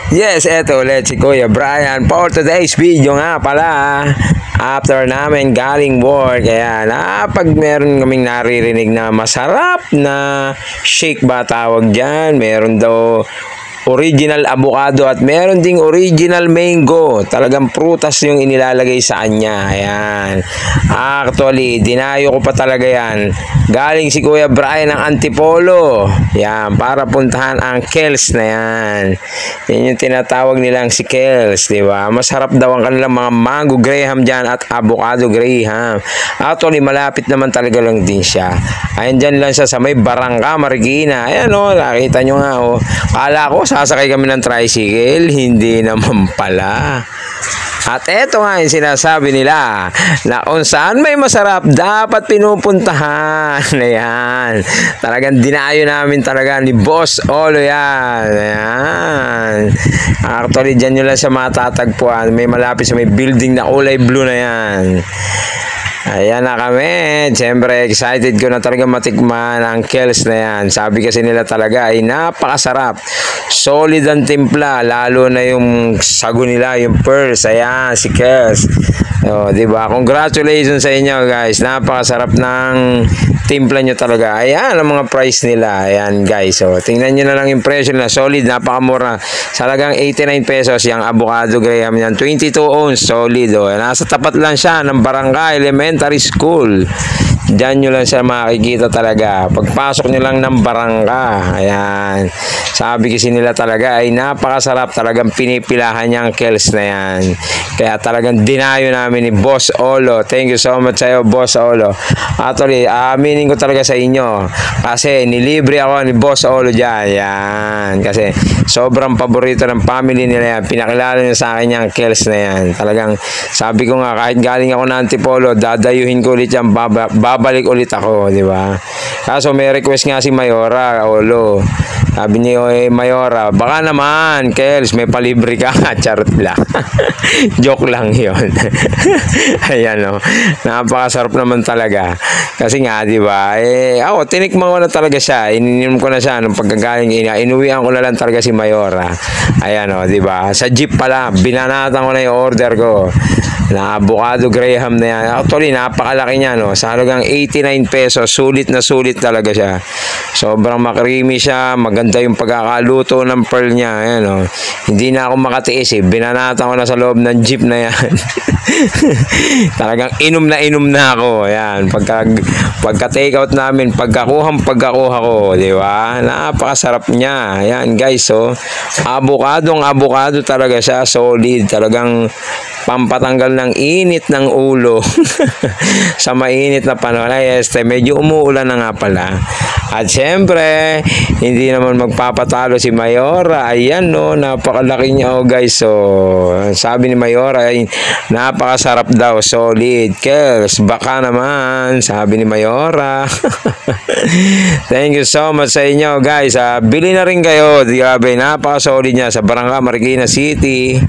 Yes, eto ulit si Kuya Brian for today's video nga pala. After namin galing work, kaya pag meron kaming naririnig na masarap na shake ba tawag dyan, meron daw original avocado at meron ding original mango. Talagang prutas yung inilalagay sa kanya. Ayan. Actually, dinayo ko pa talaga yan. Galing si Kuya Brian ng Antipolo. Yan, para puntahan ang Kels na yan. Yan yung tinatawag nilang si Kels, di ba? Masarap daw ang kanilang mga mango graham dyan at avocado graham. Actually, malapit naman talaga lang din siya. Ayan dyan lang siya sa may Barangka, Marikina. Ayan o, nakita nyo nga o. Kala ko, sasakay kami ng tricycle, hindi naman pala. At eto nga yung sinasabi nila na kung saan may masarap dapat pinupuntahan. Ayan. Talagang dinayo namin talaga ni Boss Olo yan. Ayan. Actually, dyan nyo lang siya matatagpuan. May malapit sa may building na kulay blue na yan. Ayan na kami. Siyempre, excited ko na talaga matikman ang Kels na yan. Sabi kasi nila talaga ay napakasarap. Solid ang timpla. Lalo na yung sago nila, yung pearls. Ayan, si Kels. O, diba? Congratulations sa inyo, guys. Napakasarap ng timpla nyo talaga. Ayan, ang mga price nila. Ayan, guys. O, tingnan nyo na lang yung presyo na solid. Napakamura. Salagang 89 pesos yung avocado graham yan. 22 ounce. Solid. O, nasa tapat lang siya ng Barangka Elementary School. Diyan nyo lang siya makikita talaga. Pagpasok nyo lang ng Barangka. Ayan. Sabi kasi nila talaga ay napakasarap. Talagang pinipilahan niya ang Kels na yan. Kaya talagang dinayo namin ni Boss Olo. Thank you so much sa iyo, Boss Olo. Actually, aminin ko talaga sa inyo. Kasi nilibre ako ni Boss Olo dyan. Yan. Kasi sobrang paborito ng family nila yan. Pinakilala niya sa akin yung Kels na yan. Talagang sabi ko nga, kahit galing ako ng Antipolo, dadayuhin ko ulit yan. Babalik ulit ako, di ba? Kaso may request nga si Mayora, Olo. Sabi niyo, Mayora, baka naman, Kels, may palibre ka. Charot lang. Joke lang yun. Ayan, no. Napakasarap naman talaga. Kasi nga, di ba? Ako, tinikman ko na talaga siya. Ininom ko na siya nung pagkagaling. Inuwian ko na lang talaga si Mayora. Ayan, no, di ba? Sa jeep pala, binanatan ko na yung order ko. Na avocado graham na yan. Actually, napakalaki niya, no? Sa halagang 89 pesos. Sulit na sulit talaga siya. Sobrang makrimi siya. Maganda yung pagkakaluto ng pearl niya. Ayan, no? Hindi na ako makatiis, eh. Binanatan ko na sa loob ng jeep na yan. Talagang inom na ako. Ayan. Pagka take out namin, pagkakuha ko, di ba? Napakasarap niya. Ayan, guys, oh. Avocado talaga siya. Solid. Talagang pampatanggal ng init ng ulo sa mainit na panahon. Ay, medyo umuulan na nga pala. At syempre, hindi naman magpapatalo si Mayora. Ayan, no, napakalaki niya, oh, guys. So, sabi ni Mayora ay napakasarap daw, solid. Kels, baka naman, sabi ni Mayora. Thank you so much sa inyo, guys. Bili na rin kayo. Grabe, napakasolid niya sa Barangka, Marikina City.